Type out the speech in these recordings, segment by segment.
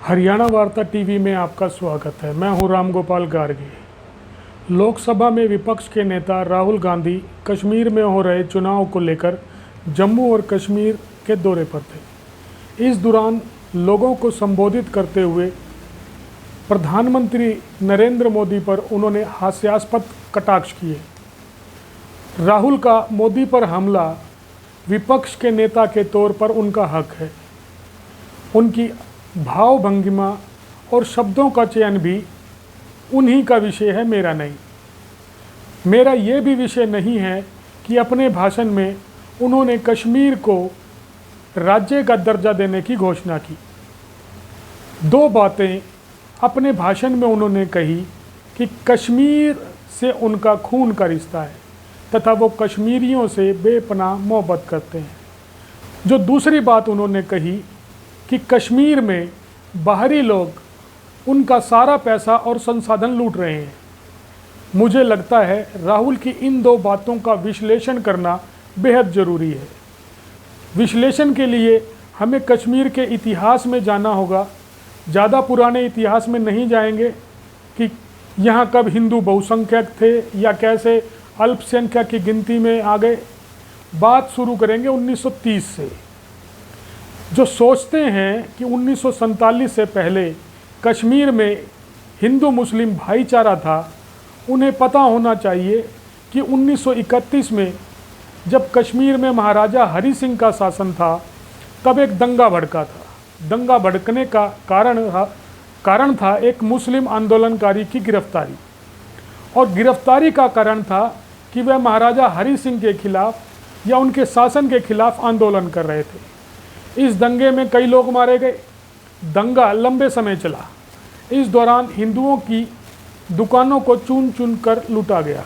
हरियाणा वार्ता टीवी में आपका स्वागत है। मैं हूं रामगोपाल गार्गी। लोकसभा में विपक्ष के नेता राहुल गांधी कश्मीर में हो रहे चुनाव को लेकर जम्मू और कश्मीर के दौरे पर थे। इस दौरान लोगों को संबोधित करते हुए प्रधानमंत्री नरेंद्र मोदी पर उन्होंने हास्यास्पद कटाक्ष किए। राहुल का मोदी पर हमला विपक्ष के नेता के तौर पर उनका हक है। उनकी भाव भंगिमा और शब्दों का चयन भी उन्हीं का विषय है, मेरा नहीं। मेरा ये भी विषय नहीं है कि अपने भाषण में उन्होंने कश्मीर को राज्य का दर्जा देने की घोषणा की। दो बातें अपने भाषण में उन्होंने कही कि कश्मीर से उनका खून का रिश्ता है तथा वो कश्मीरियों से बेपनाह मोहब्बत करते हैं। जो दूसरी बात उन्होंने कही कि कश्मीर में बाहरी लोग उनका सारा पैसा और संसाधन लूट रहे हैं। मुझे लगता है राहुल की इन दो बातों का विश्लेषण करना बेहद ज़रूरी है। विश्लेषण के लिए हमें कश्मीर के इतिहास में जाना होगा। ज़्यादा पुराने इतिहास में नहीं जाएंगे कि यहाँ कब हिंदू बहुसंख्यक थे या कैसे अल्पसंख्यक की गिनती में आ गए। बात शुरू करेंगे 1930 से। जो सोचते हैं कि 1947 से पहले कश्मीर में हिंदू मुस्लिम भाईचारा था, उन्हें पता होना चाहिए कि 1931 में जब कश्मीर में महाराजा हरि सिंह का शासन था, तब एक दंगा भड़का था। दंगा भड़कने का कारण था एक मुस्लिम आंदोलनकारी की गिरफ्तारी। और गिरफ्तारी का कारण था कि वह महाराजा हरि सिंह के खिलाफ या उनके शासन के खिलाफ आंदोलन कर रहे थे। इस दंगे में कई लोग मारे गए। दंगा लंबे समय चला। इस दौरान हिंदुओं की दुकानों को चुन चुन कर लूटा गया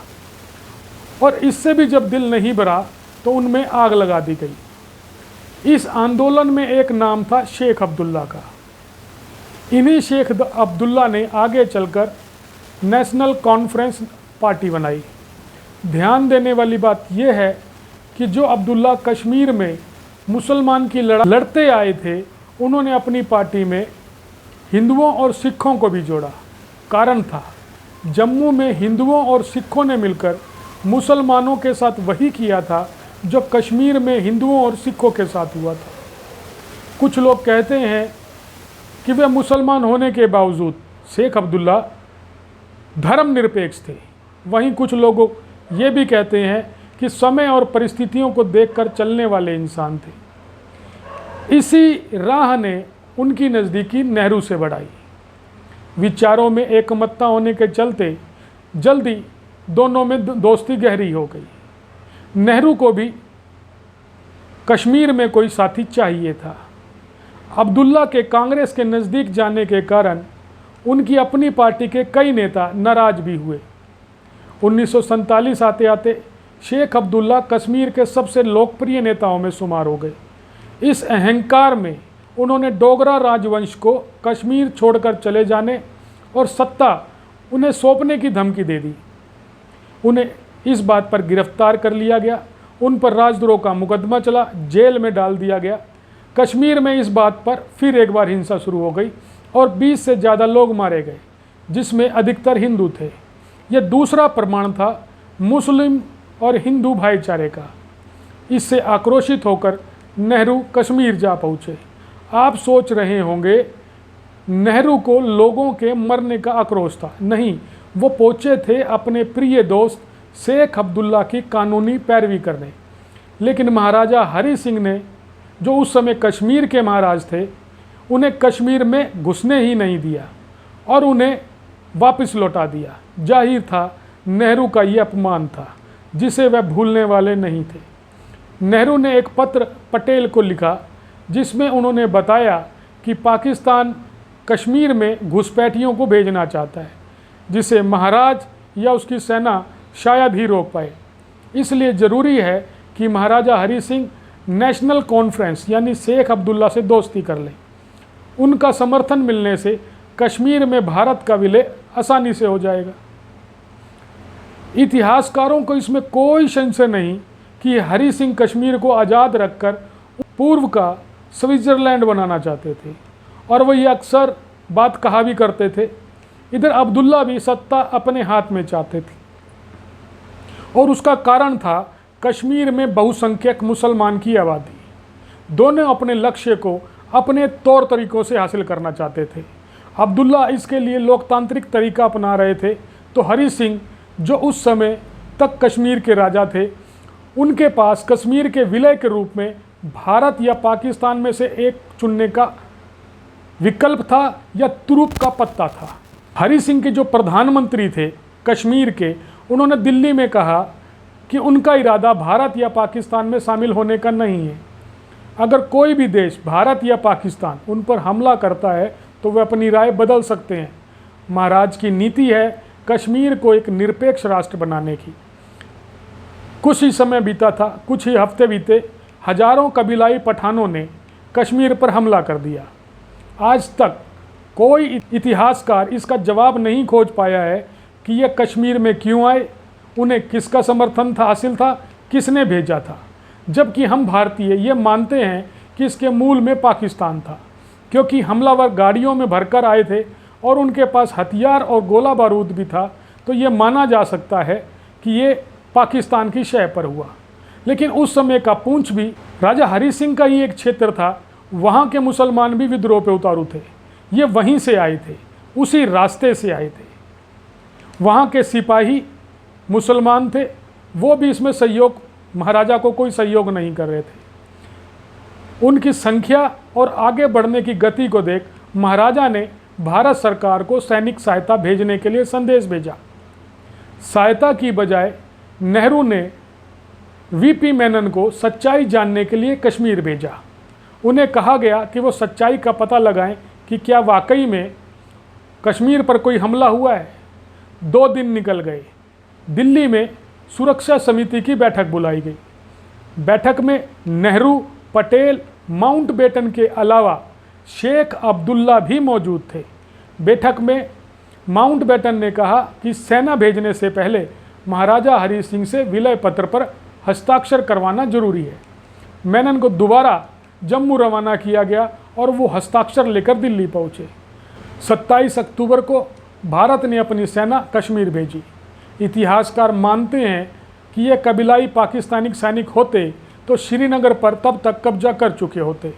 और इससे भी जब दिल नहीं भरा तो उनमें आग लगा दी गई। इस आंदोलन में एक नाम था शेख अब्दुल्ला का। इन्हीं शेख अब्दुल्ला ने आगे चलकर नेशनल कॉन्फ्रेंस पार्टी बनाई। ध्यान देने वाली बात यह है कि जो अब्दुल्ला कश्मीर में मुसलमान की लड़ते आए थे, उन्होंने अपनी पार्टी में हिंदुओं और सिखों को भी जोड़ा। कारण था जम्मू में हिंदुओं और सिखों ने मिलकर मुसलमानों के साथ वही किया था जो कश्मीर में हिंदुओं और सिखों के साथ हुआ था। कुछ लोग कहते हैं कि वे मुसलमान होने के बावजूद शेख अब्दुल्ला धर्मनिरपेक्ष थे। वहीं कुछ लोग ये भी कहते हैं कि समय और परिस्थितियों को देखकर चलने वाले इंसान थे। इसी राह ने उनकी नज़दीकी नेहरू से बढ़ाई। विचारों में एकमतता होने के चलते जल्दी दोनों में दोस्ती गहरी हो गई। नेहरू को भी कश्मीर में कोई साथी चाहिए था। अब्दुल्ला के कांग्रेस के नज़दीक जाने के कारण उनकी अपनी पार्टी के कई नेता नाराज भी हुए। 1947 आते आते शेख अब्दुल्ला कश्मीर के सबसे लोकप्रिय नेताओं में शुमार हो गए। इस अहंकार में उन्होंने डोगरा राजवंश को कश्मीर छोड़कर चले जाने और सत्ता उन्हें सौंपने की धमकी दे दी। उन्हें इस बात पर गिरफ्तार कर लिया गया। उन पर राजद्रोह का मुकदमा चला, जेल में डाल दिया गया। कश्मीर में इस बात पर फिर एक बार हिंसा शुरू हो गई और 20 से ज़्यादा लोग मारे गए, जिसमें अधिकतर हिंदू थे। यह दूसरा प्रमाण था मुस्लिम और हिंदू भाईचारे का। इससे आक्रोशित होकर नेहरू कश्मीर जा पहुँचे। आप सोच रहे होंगे नेहरू को लोगों के मरने का आक्रोश था। नहीं, वो पहुँचे थे अपने प्रिय दोस्त शेख अब्दुल्ला की कानूनी पैरवी करने। लेकिन महाराजा हरि सिंह ने, जो उस समय कश्मीर के महाराज थे, उन्हें कश्मीर में घुसने ही नहीं दिया और उन्हें वापस लौटा दिया। जाहिर था नेहरू का ये अपमान था जिसे वह भूलने वाले नहीं थे। नेहरू ने एक पत्र पटेल को लिखा जिसमें उन्होंने बताया कि पाकिस्तान कश्मीर में घुसपैठियों को भेजना चाहता है, जिसे महाराज या उसकी सेना शायद ही रोक पाए। इसलिए ज़रूरी है कि महाराजा हरि सिंह नेशनल कॉन्फ्रेंस यानी शेख अब्दुल्ला से दोस्ती कर लें। उनका समर्थन मिलने से कश्मीर में भारत का विलय आसानी से हो जाएगा। इतिहासकारों को इसमें कोई संशय नहीं कि हरि सिंह कश्मीर को आज़ाद रखकर पूर्व का स्विट्ज़रलैंड बनाना चाहते थे और वही अक्सर बात कहा भी करते थे। इधर अब्दुल्ला भी सत्ता अपने हाथ में चाहते थे और उसका कारण था कश्मीर में बहुसंख्यक मुसलमान की आबादी। दोनों अपने लक्ष्य को अपने तौर तरीकों से हासिल करना चाहते थे। अब्दुल्ला इसके लिए लोकतांत्रिक तरीका अपना रहे थे, तो हरि सिंह जो उस समय तक कश्मीर के राजा थे, उनके पास कश्मीर के विलय के रूप में भारत या पाकिस्तान में से एक चुनने का विकल्प था या तुरुप का पत्ता था। हरि सिंह के जो प्रधानमंत्री थे कश्मीर के, उन्होंने दिल्ली में कहा कि उनका इरादा भारत या पाकिस्तान में शामिल होने का नहीं है। अगर कोई भी देश भारत या पाकिस्तान उन पर हमला करता है तो वे अपनी राय बदल सकते हैं। महाराज की नीति है कश्मीर को एक निरपेक्ष राष्ट्र बनाने की। कुछ ही समय बीता था, कुछ ही हफ्ते बीते, हजारों कबीलाई पठानों ने कश्मीर पर हमला कर दिया। आज तक कोई इतिहासकार इसका जवाब नहीं खोज पाया है कि ये कश्मीर में क्यों आए, उन्हें किसका समर्थन था हासिल था, किसने भेजा था। जबकि हम भारतीय ये मानते हैं कि इसके मूल में पाकिस्तान था, क्योंकि हमलावर गाड़ियों में भरकर आए थे और उनके पास हथियार और गोला बारूद भी था, तो ये माना जा सकता है कि ये पाकिस्तान की शय पर हुआ। लेकिन उस समय का पूंछ भी राजा हरि सिंह का ही एक क्षेत्र था। वहाँ के मुसलमान भी विद्रोह पे उतारू थे, ये वहीं से आए थे, उसी रास्ते से आए थे। वहाँ के सिपाही मुसलमान थे, वो भी इसमें सहयोग, महाराजा को कोई सहयोग नहीं कर रहे थे। उनकी संख्या और आगे बढ़ने की गति को देख महाराजा ने भारत सरकार को सैनिक सहायता भेजने के लिए संदेश भेजा। सहायता की बजाय नेहरू ने वीपी मेनन को सच्चाई जानने के लिए कश्मीर भेजा। उन्हें कहा गया कि वो सच्चाई का पता लगाएं कि क्या वाकई में कश्मीर पर कोई हमला हुआ है। 2 दिन निकल गए। दिल्ली में सुरक्षा समिति की बैठक बुलाई गई। बैठक में नेहरू, पटेल, माउंटबेटन के अलावा शेख अब्दुल्ला भी मौजूद थे। बैठक में माउंटबेटन ने कहा कि सेना भेजने से पहले महाराजा हरि सिंह से विलय पत्र पर हस्ताक्षर करवाना जरूरी है। मेनन को दोबारा जम्मू रवाना किया गया और वो हस्ताक्षर लेकर दिल्ली पहुँचे। 27 अक्टूबर को भारत ने अपनी सेना कश्मीर भेजी। इतिहासकार मानते हैं कि ये कबीलाई पाकिस्तानी सैनिक होते तो श्रीनगर पर तब तक कब्जा कर चुके होते,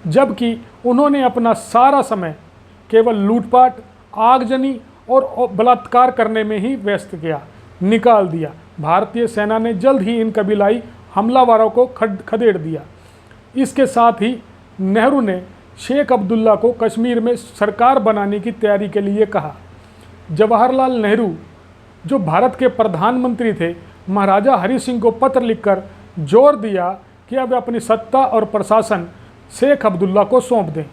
जबकि उन्होंने अपना सारा समय केवल लूटपाट, आगजनी और बलात्कार करने में ही व्यस्त किया, निकाल दिया। भारतीय सेना ने जल्द ही इन कबीलाई हमलावरों को खदेड़ दिया। इसके साथ ही नेहरू ने शेख अब्दुल्ला को कश्मीर में सरकार बनाने की तैयारी के लिए कहा। जवाहरलाल नेहरू जो भारत के प्रधानमंत्री थे, महाराजा हरि सिंह को पत्र लिखकर जोर दिया कि अब अपनी सत्ता और प्रशासन शेख अब्दुल्ला को सौंप दें।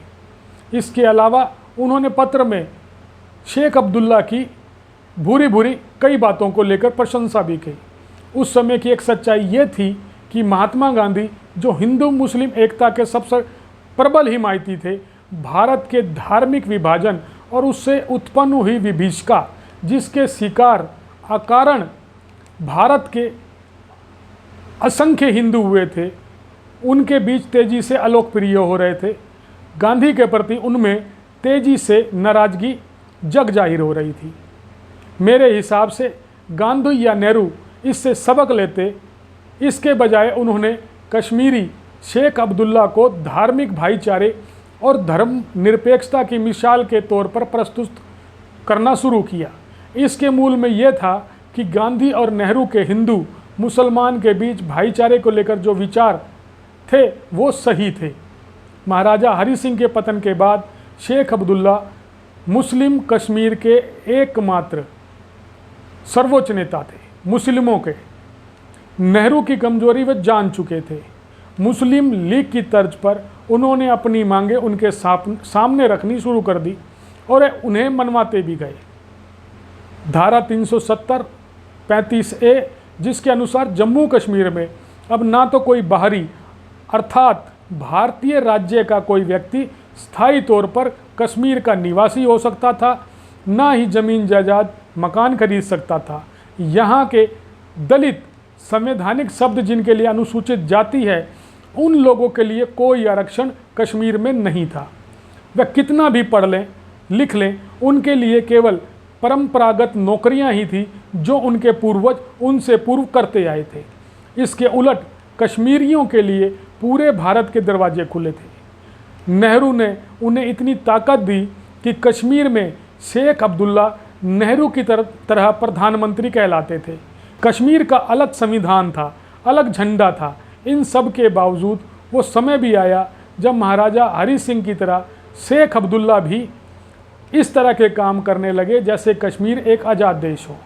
इसके अलावा उन्होंने पत्र में शेख अब्दुल्ला की भूरी भूरी कई बातों को लेकर प्रशंसा भी की। उस समय की एक सच्चाई ये थी कि महात्मा गांधी जो हिंदू मुस्लिम एकता के सबसे प्रबल हिमायती थे, भारत के धार्मिक विभाजन और उससे उत्पन्न हुई विभीषिका जिसके शिकार अकारण भारत के असंख्य हिंदू हुए थे, उनके बीच तेजी से अलोकप्रिय हो रहे थे। गांधी के प्रति उनमें तेजी से नाराजगी जग जाहिर हो रही थी। मेरे हिसाब से गांधी या नेहरू इससे सबक लेते, इसके बजाय उन्होंने कश्मीरी शेख अब्दुल्ला को धार्मिक भाईचारे और धर्म निरपेक्षता की मिसाल के तौर पर प्रस्तुत करना शुरू किया। इसके मूल में यह था कि गांधी और नेहरू के हिंदू मुसलमान के बीच भाईचारे को लेकर जो विचार थे वो सही थे। महाराजा हरि सिंह के पतन के बाद शेख अब्दुल्ला मुस्लिम कश्मीर के एकमात्र सर्वोच्च नेता थे। मुस्लिमों के नेहरू की कमजोरी वे जान चुके थे। मुस्लिम लीग की तर्ज पर उन्होंने अपनी मांगें उनके सामने रखनी शुरू कर दी और उन्हें मनवाते भी गए। धारा 370 35A जिसके अनुसार जम्मू कश्मीर में अब ना तो कोई बाहरी अर्थात भारतीय राज्य का कोई व्यक्ति स्थायी तौर पर कश्मीर का निवासी हो सकता था, ना ही ज़मीन जायदाद मकान खरीद सकता था। यहाँ के दलित संवैधानिक शब्द जिनके लिए अनुसूचित जाति है, उन लोगों के लिए कोई आरक्षण कश्मीर में नहीं था। वह कितना भी पढ़ लें, लिख लें, उनके लिए केवल परंपरागत नौकरियां ही थी जो उनके पूर्वज उनसे पूर्व करते आए थे। इसके उलट कश्मीरियों के लिए पूरे भारत के दरवाजे खुले थे। नेहरू ने उन्हें इतनी ताकत दी कि कश्मीर में शेख अब्दुल्ला नेहरू की तरह प्रधानमंत्री कहलाते थे। कश्मीर का अलग संविधान था, अलग झंडा था। इन सब के बावजूद वो समय भी आया जब महाराजा हरि सिंह की तरह शेख अब्दुल्ला भी इस तरह के काम करने लगे जैसे कश्मीर एक आज़ाद देश हो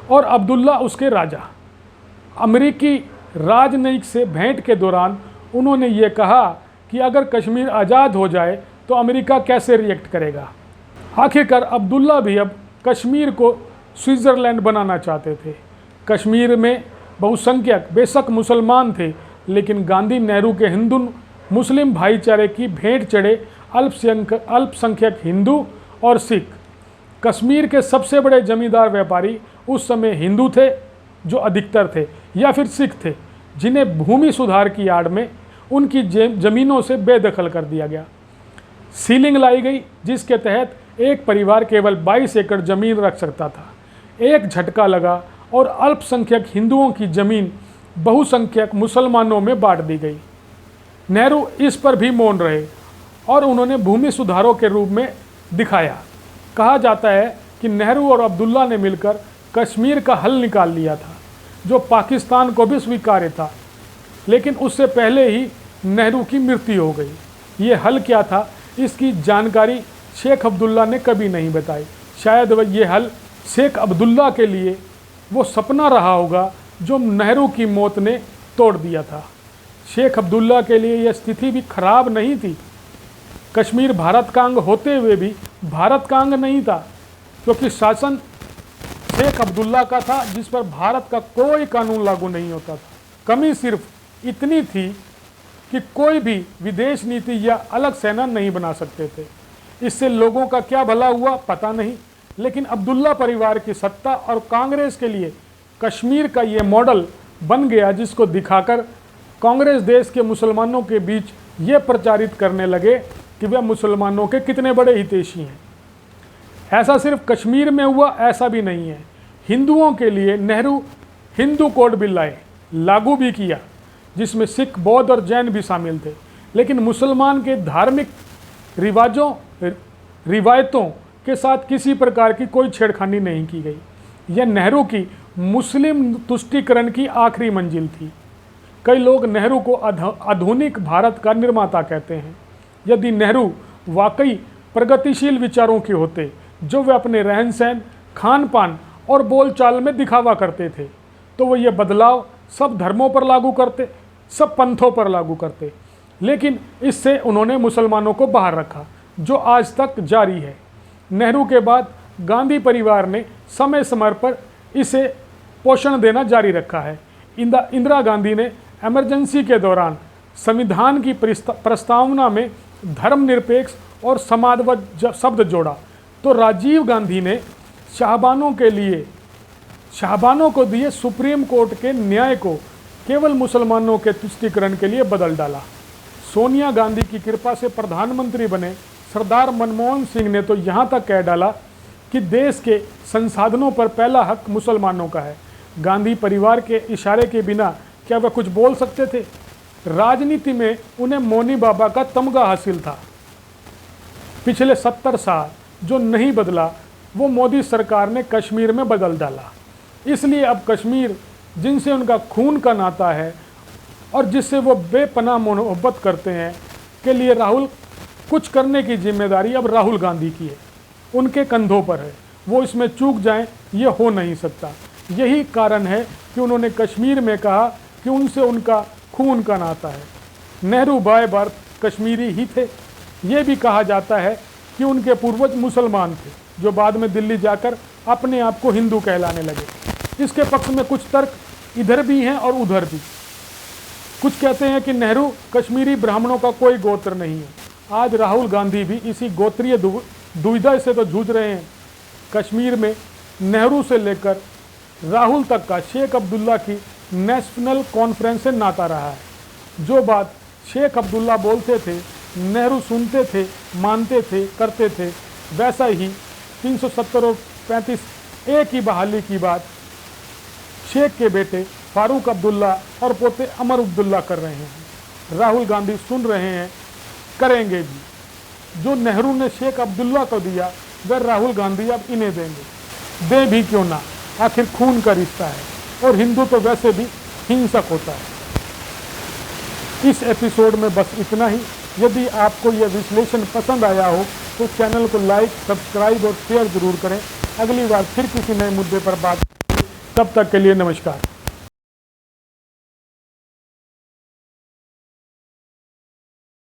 और अब्दुल्ला उसके राजा। अमेरिकी राजनयिक से भेंट के दौरान उन्होंने ये कहा कि अगर कश्मीर आज़ाद हो जाए तो अमेरिका कैसे रिएक्ट करेगा। आखिरकार अब्दुल्ला भी अब कश्मीर को स्विट्ज़रलैंड बनाना चाहते थे। कश्मीर में बहुसंख्यक बेशक मुसलमान थे, लेकिन गांधी नेहरू के हिंदू मुस्लिम भाईचारे की भेंट चढ़े अल्पसंख्यक हिंदू और सिख। कश्मीर के सबसे बड़े जमींदार व्यापारी उस समय हिंदू थे जो अधिकतर थे, या फिर सिख थे जिन्हें भूमि सुधार की आड़ में उनकी ज़मीनों से बेदखल कर दिया गया। सीलिंग लाई गई जिसके तहत एक परिवार केवल 22 एकड़ ज़मीन रख सकता था। एक झटका लगा और अल्पसंख्यक हिंदुओं की ज़मीन बहुसंख्यक मुसलमानों में बांट दी गई। नेहरू इस पर भी मौन रहे और उन्होंने भूमि सुधारों के रूप में दिखाया। कहा जाता है कि नेहरू और अब्दुल्ला ने मिलकर कश्मीर का हल निकाल लिया था जो पाकिस्तान को भी स्वीकार्य था, लेकिन उससे पहले ही नेहरू की मृत्यु हो गई। ये हल क्या था इसकी जानकारी शेख अब्दुल्ला ने कभी नहीं बताई। शायद वह ये हल शेख अब्दुल्ला के लिए वो सपना रहा होगा जो नेहरू की मौत ने तोड़ दिया था। शेख अब्दुल्ला के लिए यह स्थिति भी खराब नहीं थी। कश्मीर भारत का अंग होते हुए भी भारत का अंग नहीं था, क्योंकि शासन शेख अब्दुल्ला का था जिस पर भारत का कोई कानून लागू नहीं होता था। कमी सिर्फ इतनी थी कि कोई भी विदेश नीति या अलग सेना नहीं बना सकते थे। इससे लोगों का क्या भला हुआ पता नहीं, लेकिन अब्दुल्ला परिवार की सत्ता और कांग्रेस के लिए कश्मीर का ये मॉडल बन गया, जिसको दिखाकर कांग्रेस देश के मुसलमानों के बीच ये प्रचारित करने लगे कि वे मुसलमानों के कितने बड़े हितैषी हैं। ऐसा सिर्फ कश्मीर में हुआ ऐसा भी नहीं है। हिंदुओं के लिए नेहरू हिंदू कोड बिल लाए, लागू भी किया, जिसमें सिख, बौद्ध और जैन भी शामिल थे, लेकिन मुसलमान के धार्मिक रिवायतों के साथ किसी प्रकार की कोई छेड़खानी नहीं की गई। यह नेहरू की मुस्लिम तुष्टीकरण की आखिरी मंजिल थी। कई लोग नेहरू को आधुनिक भारत का निर्माता कहते हैं। यदि नेहरू वाकई प्रगतिशील विचारों के होते जो वे अपने रहन सहन, खान पान और बोलचाल में दिखावा करते थे, तो वो ये बदलाव सब धर्मों पर लागू करते, सब पंथों पर लागू करते। लेकिन इससे उन्होंने मुसलमानों को बाहर रखा, जो आज तक जारी है। नेहरू के बाद गांधी परिवार ने समय समय पर इसे पोषण देना जारी रखा है। इंदिरा गांधी ने इमरजेंसी के दौरान संविधान की प्रस्तावना में धर्मनिरपेक्ष और समाजवाद शब्द जोड़ा, तो राजीव गांधी ने शाहबानों को दिए सुप्रीम कोर्ट के न्याय को केवल मुसलमानों के तुष्टीकरण के लिए बदल डाला। सोनिया गांधी की कृपा से प्रधानमंत्री बने सरदार मनमोहन सिंह ने तो यहाँ तक कह डाला कि देश के संसाधनों पर पहला हक मुसलमानों का है। गांधी परिवार के इशारे के बिना क्या वह कुछ बोल सकते थे? राजनीति में उन्हें मौनी बाबा का तमगा हासिल था। पिछले 70 साल जो नहीं बदला वो मोदी सरकार ने कश्मीर में बदल डाला। इसलिए अब कश्मीर जिनसे उनका खून का नाता है और जिससे वो बेपनाह मोहब्बत करते हैं के लिए कुछ करने की जिम्मेदारी अब राहुल गांधी की है, उनके कंधों पर है। वो इसमें चूक जाएं ये हो नहीं सकता। यही कारण है कि उन्होंने कश्मीर में कहा कि उनसे उनका खून का नाता है। नेहरू बाय बर्थ कश्मीरी ही थे। ये भी कहा जाता है कि उनके पूर्वज मुसलमान थे जो बाद में दिल्ली जाकर अपने आप को हिंदू कहलाने लगे। इसके पक्ष में कुछ तर्क इधर भी हैं और उधर भी। कुछ कहते हैं कि नेहरू कश्मीरी ब्राह्मणों का कोई गोत्र नहीं है। आज राहुल गांधी भी इसी गोत्रीय दुविधा से तो जूझ रहे हैं। कश्मीर में नेहरू से लेकर राहुल तक का शेख अब्दुल्ला की नेशनल कॉन्फ्रेंस से नाता रहा है। जो बात शेख अब्दुल्ला बोलते थे नेहरू सुनते थे, मानते थे, करते थे। वैसा ही 370 और 35 ए की बहाली की बात शेख के बेटे फारूक अब्दुल्ला और पोते अमर अब्दुल्ला कर रहे हैं। राहुल गांधी सुन रहे हैं, करेंगे भी। जो नेहरू ने शेख अब्दुल्ला को दिया वह राहुल गांधी अब इन्हें देंगे। दे भी क्यों ना, आखिर खून का रिश्ता है और हिंदू तो वैसे भी हिंसक होता है। इस एपिसोड में बस इतना ही। यदि आपको यह विश्लेषण पसंद आया हो तो चैनल को लाइक, सब्सक्राइब और शेयर जरूर करें। अगली बार फिर किसी नए मुद्दे पर बात। तब तक के लिए नमस्कार।